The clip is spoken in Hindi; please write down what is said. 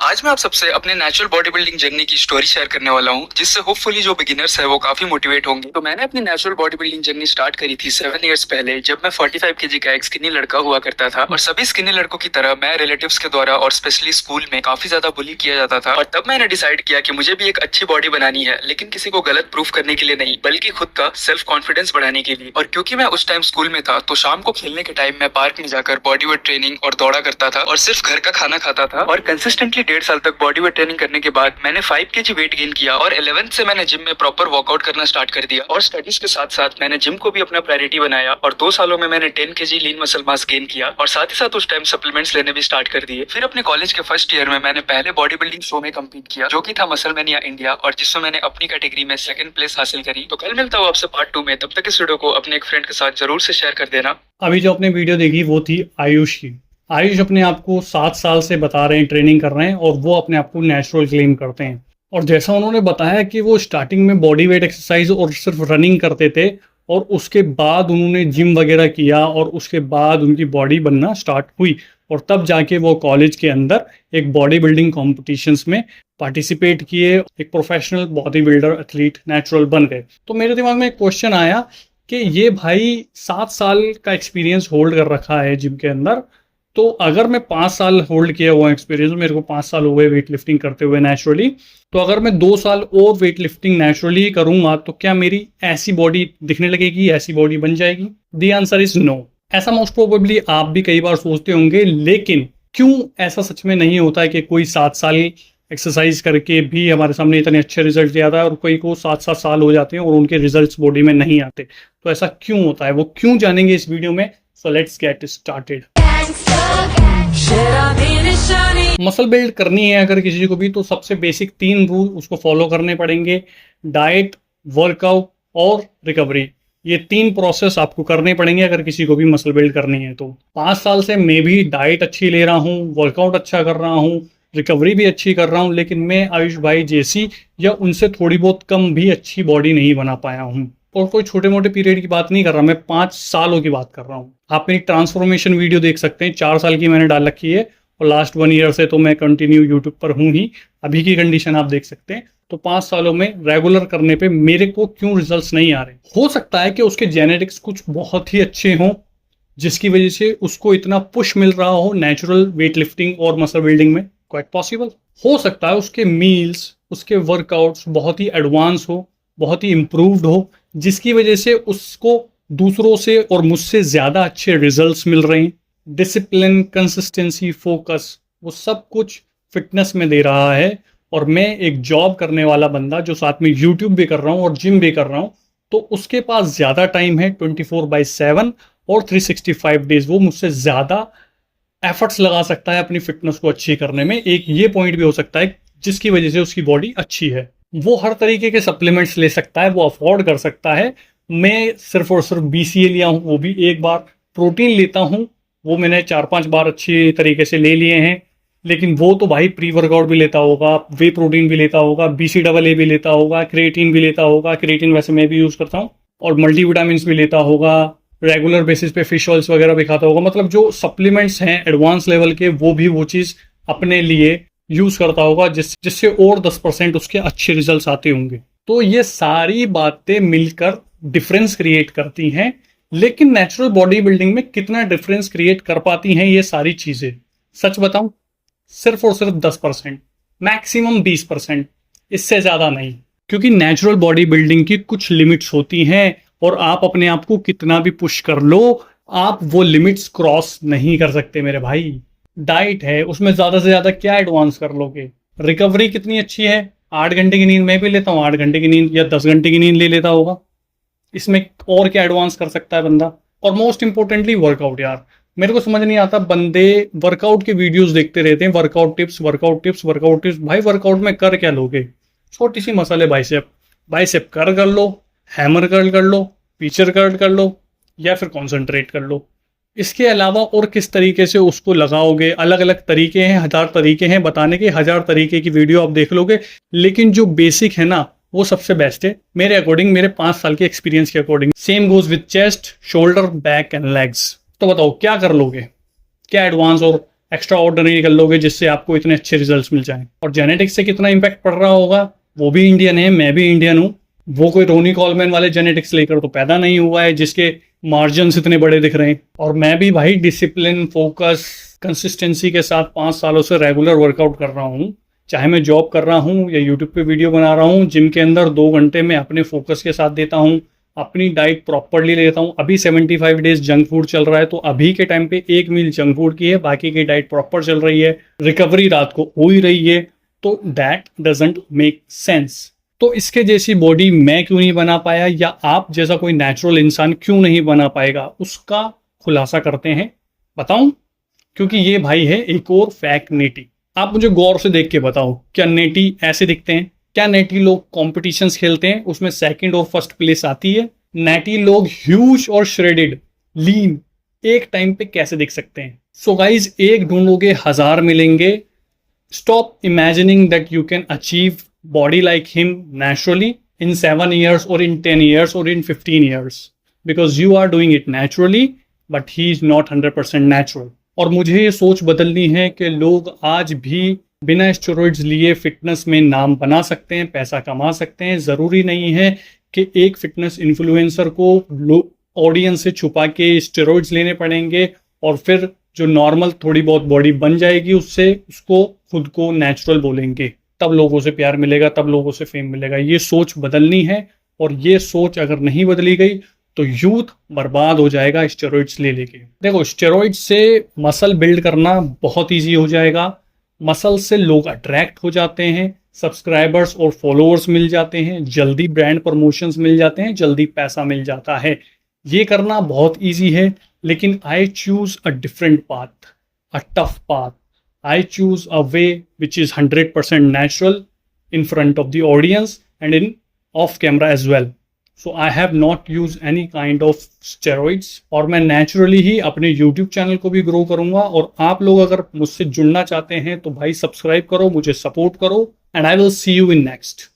आज मैं आप सबसे अपने नेचुरल बॉडी बिल्डिंग जर्नी की स्टोरी शेयर करने वाला हूँ, जिससे होपफुली जो बिगिनर्स है वो काफी मोटिवेट होंगे। तो मैंने अपनी natural body building journey start करी थी 7 इयर्स पहले, जब मैं 45 केजी का एक स्किनी लड़का हुआ करता था। और सभी स्किनी लड़कों की तरह मैं रिलेटिव्स के द्वारा और स्पेशली स्कूल में काफी ज्यादा बुली किया जाता था। और तब मैंने डिसाइड किया कि मुझे भी एक अच्छी बॉडी बनानी है, लेकिन किसी को गलत प्रूफ करने के लिए नहीं, बल्कि खुद का सेल्फ कॉन्फिडेंस बढ़ाने के लिए। और क्योंकि मैं उस टाइम स्कूल में था, तो शाम को खेलने के टाइम मैं पार्क में जाकर बॉडी वेट ट्रेनिंग और दौड़ा करता था और सिर्फ घर का खाना खाता था। और कंसिस्टेंटली 1.5 साल तक बॉडी वेट ट्रेनिंग करने के बाद मैंने 5 केजी वेट गेन किया और 11th से मैंने जिम में प्रॉपर वर्कआउट करना स्टार्ट कर दिया। और स्टडीज के साथ साथ मैंने जिम को भी अपना प्रायोरिटी बनाया और 2 सालों में मैंने 10 KG lean muscle mass gain किया। और साथ ही साथ उस टाइम सप्लीमेंट्स लेने भी स्टार्ट कर दिए। फिर अपने कॉलेज के फर्स्ट ईयर में मैंने पहले बॉडी बिल्डिंग शो में कम्पीट किया, जो कि था मसल मैनिया इंडिया, और जिसमें मैंने अपनी कैटेगरी में 2nd प्लेस हासिल करी। तो कल मिलता हूँ आपसे पार्ट 2 में। तब तक इस वीडियो को अपने एक फ्रेंड के साथ जरूर से शेयर कर देना। अभी जो आपने वीडियो देखी वो थी आयुष की। आयुष अपने आप को 7 साल से बता रहे हैं, ट्रेनिंग कर रहे हैं, और वो अपने आप को नेचुरल क्लेम करते हैं। और जैसा उन्होंने बताया कि वो स्टार्टिंग में बॉडी वेट एक्सरसाइज और सिर्फ रनिंग करते थे, और उसके बाद उन्होंने जिम वगैरह किया, और उसके बाद उनकी बॉडी बनना स्टार्ट हुई, और तब जाके वो कॉलेज के अंदर एक बॉडी बिल्डिंग कॉम्पिटिशन्स में पार्टिसिपेट किए, एक professional body builder athlete natural बन गए। तो मेरे दिमाग में एक क्वेश्चन आया कि ये भाई 7 साल का एक्सपीरियंस होल्ड कर रखा है जिम के अंदर, तो अगर मैं 5 साल होल्ड किया हुआ एक्सपीरियंस, मेरे को 5 साल हो गए वेट लिफ्टिंग करते हुए नेचुरली, तो अगर मैं 2 साल और वेट लिफ्टिंग नेचुरली करूंगा तो क्या मेरी ऐसी बॉडी दिखने लगेगी, ऐसी बॉडी बन जाएगी? The answer is no. ऐसा मोस्ट प्रोबेबली आप भी कई बार सोचते होंगे, लेकिन क्यों ऐसा सच में नहीं होता है कि कोई 7 साल एक्सरसाइज करके भी हमारे सामने इतने अच्छे रिजल्ट आता है, और कोई को 7 साल हो जाते हैं और उनके रिजल्ट्स बॉडी में नहीं आते? तो ऐसा क्यों होता है, वो क्यों जानेंगे इस वीडियो में। So let's get started. Muscle build करनी है अगर किसी को भी, तो सबसे बेसिक 3 रूल उसको फॉलो करने पड़ेंगे। डाइट, वर्कआउट और रिकवरी, ये 3 प्रोसेस आपको करने पड़ेंगे अगर किसी को भी मसल बिल्ड करनी है। तो 5 साल से मैं भी डाइट अच्छी ले रहा हूँ, वर्कआउट अच्छा कर रहा हूँ, रिकवरी भी अच्छी कर रहा हूँ, लेकिन मैं आयुष भाई जैसी या उनसे थोड़ी बहुत कम भी अच्छी बॉडी नहीं बना पाया हूँ। और कोई छोटे मोटे पीरियड की बात नहीं कर रहा, मैं 5 सालों की बात कर रहा हूँ। आप मेरी ट्रांसफॉर्मेशन वीडियो देख सकते हैं, 4 साल की मैंने डाल रखी है, और लास्ट 1 ईयर से तो मैं कंटिन्यू यूट्यूब पर हूँ ही। अभी की कंडीशन आप देख सकते हैं। तो 5 सालों में रेगुलर करने पे मेरे को क्यों रिजल्ट्स नहीं आ रहे? हो सकता है कि उसके जेनेटिक्स कुछ बहुत ही अच्छे हों, जिसकी वजह से उसको इतना पुश मिल रहा हो नेचुरल वेट लिफ्टिंग और मसल बिल्डिंग में। Quite possible. हो सकता है उसके मील्स, उसके वर्कआउट्स बहुत ही एडवांस हो, बहुत ही इम्प्रूव्ड हो, जिसकी वजह से उसको दूसरों से और मुझसे ज़्यादा अच्छे रिजल्ट्स मिल रहे हैं। डिसिप्लिन, कंसिस्टेंसी, फोकस, वो सब कुछ फिटनेस में दे रहा है। और मैं एक जॉब करने वाला बंदा जो साथ में यूट्यूब भी कर रहा हूँ और जिम भी कर रहा हूँ, तो उसके पास ज़्यादा टाइम है 24/7 और 365 डेज। वो मुझसे ज़्यादा एफर्ट्स लगा सकता है अपनी फिटनेस को अच्छी करने में। एक ये पॉइंट भी हो सकता है जिसकी वजह से उसकी बॉडी अच्छी है। वो हर तरीके के सप्लीमेंट्स ले सकता है, वो अफोर्ड कर सकता है। मैं सिर्फ और सिर्फ BCA लिया हूँ, वो भी एक बार। प्रोटीन लेता हूँ, वो मैंने 4-5 बार अच्छी तरीके से ले लिए हैं, लेकिन वो तो भाई प्री वर्कआउट भी लेता होगा, वे प्रोटीन भी लेता होगा, BCAA भी लेता होगा, क्रिएटिन भी लेता होगा। क्रिएटिन वैसे मैं भी यूज़ करता हूँ। और मल्टीविटामिन भी लेता होगा, रेगुलर बेसिस पे फिश ऑयल्स वगैरह भी खाता होगा। मतलब जो सप्लीमेंट्स हैं एडवांस लेवल के, वो भी वो चीज़ अपने लिए यूज करता होगा, जिससे और 10% उसके अच्छे रिजल्ट्स आते होंगे। तो ये सारी बातें मिलकर डिफरेंस क्रिएट करती हैं। लेकिन नेचुरल बॉडी बिल्डिंग में कितना डिफरेंस क्रिएट कर पाती हैं ये सारी चीजें? सच बताऊं, सिर्फ और सिर्फ 10%, मैक्सिमम 20%, इससे ज्यादा नहीं। क्योंकि नेचुरल बॉडी बिल्डिंग की कुछ लिमिट्स होती हैं, और आप अपने आप को कितना भी पुश कर लो, आप वो लिमिट्स क्रॉस नहीं कर सकते मेरे भाई। डाइट है, उसमें ज्यादा से ज्यादा क्या एडवांस कर लोगे? रिकवरी कितनी अच्छी है, 8 घंटे की नींद मैं भी लेता हूँ, 8 घंटे की नींद या 10 घंटे की नींद ले लेता होगा। इसमें और क्या एडवांस कर सकता है बंदा? और मोस्ट इंपॉर्टेंटली वर्कआउट। यार मेरे को समझ नहीं आता, बंदे वर्कआउट के वीडियोस देखते रहते हैं, workout tips, workout tips, workout tips. भाई वर्कआउट में कर क्या लोगे? छोटी सी मसल है, बाइसेप। बाइसेप कर लो, हैमर कर्ल कर लो, फीचर कर्ल कर लो, या फिर कॉन्सेंट्रेट कर लो। इसके अलावा और किस तरीके से उसको लगाओगे? अलग अलग तरीके हैं, 1000 तरीके हैं बताने के, 1000 तरीके की वीडियो आप देख लोगे, लेकिन जो बेसिक है ना, वो सबसे बेस्ट है मेरे अकॉर्डिंग, मेरे 5 साल के एक्सपीरियंस के according. Same goes with chest, shoulder, back and legs. तो बताओ क्या कर लोगे? क्या एडवांस और एक्स्ट्रा ऑर्डिनरी कर लोगे जिससे आपको इतने अच्छे रिजल्ट्स मिल जाएं। और जेनेटिक्स से कितना इंपैक्ट पड़ रहा होगा, वो भी इंडियन है, मैं भी इंडियन हूँ। वो कोई रोनी कॉलमैन वाले जेनेटिक्स लेकर तो पैदा नहीं हुआ है जिसके मार्जिन्स इतने बड़े दिख रहे हैं। और मैं भी भाई डिसिप्लिन, फोकस, कंसिस्टेंसी के साथ 5 सालों से रेगुलर वर्कआउट कर रहा हूँ। चाहे मैं जॉब कर रहा हूँ या यूट्यूब पे वीडियो बना रहा हूँ, जिम के अंदर 2 घंटे में अपने फोकस के साथ देता हूँ, अपनी डाइट प्रॉपरली लेता हूँ। अभी 75 डेज जंक फूड चल रहा है, तो अभी के टाइम पे 1 मील जंक फूड की है, बाकी की डाइट प्रॉपर चल रही है, रिकवरी रात को हो ही रही है। तो दैट डजंट मेक सेंस। तो इसके जैसी बॉडी मैं क्यों नहीं बना पाया, या आप जैसा कोई नेचुरल इंसान क्यों नहीं बना पाएगा, उसका खुलासा करते हैं। बताऊं? क्योंकि ये भाई है एक और फैक्ट नेटी। आप मुझे गौर से देख के बताओ, क्या नेटी ऐसे दिखते हैं? क्या नेटी लोग कॉम्पिटिशन्स खेलते हैं उसमें सेकंड और फर्स्ट प्लेस आती है? नेटी लोग ह्यूज और श्रेडेड, लीन एक टाइम पे कैसे दिख सकते हैं? सो गाइज, एक ढूंढोगे 1000 मिलेंगे। Stop imagining that you can achieve body like him naturally in 7 years or in 10 years or in 15 years, because you are doing it naturally but he is not 100% natural। और मुझे ये सोच बदलनी है कि लोग आज भी बिना स्टेरॉइड्स लिए फिटनेस में नाम बना सकते हैं, पैसा कमा सकते हैं। ज़रूरी नहीं है कि एक फिटनेस इन्फ्लुएंसर को ऑडियंस से छुपा के स्टेरॉइड्स लेने पड़ेंगे और फिर जो नॉर्मल थोड़ी बहुत बॉडी बन जाएगी उससे उसको खुद को नेचुरल बोलेंगे, तब लोगों से प्यार मिलेगा, तब लोगों से फेम मिलेगा। ये सोच बदलनी है, और ये सोच अगर नहीं बदली गई तो यूथ बर्बाद हो जाएगा स्टेरॉइड्स ले लेके। देखो, स्टेरॉइड्स से मसल बिल्ड करना बहुत इजी हो जाएगा, मसल से लोग अट्रैक्ट हो जाते हैं, सब्सक्राइबर्स और फॉलोअर्स मिल जाते हैं, जल्दी ब्रांड प्रमोशंस मिल जाते हैं, जल्दी पैसा मिल जाता है। ये करना बहुत ईजी है, लेकिन I choose a different path, a tough path. I choose a way which is 100% natural in front of the audience and in off camera as well. So I have not used any kind of steroids, और मैं naturally ही अपने YouTube चैनल को भी ग्रो करूंगा। और आप लोग अगर मुझसे जुड़ना चाहते हैं तो भाई सब्सक्राइब करो, मुझे सपोर्ट करो, and I will see you in next।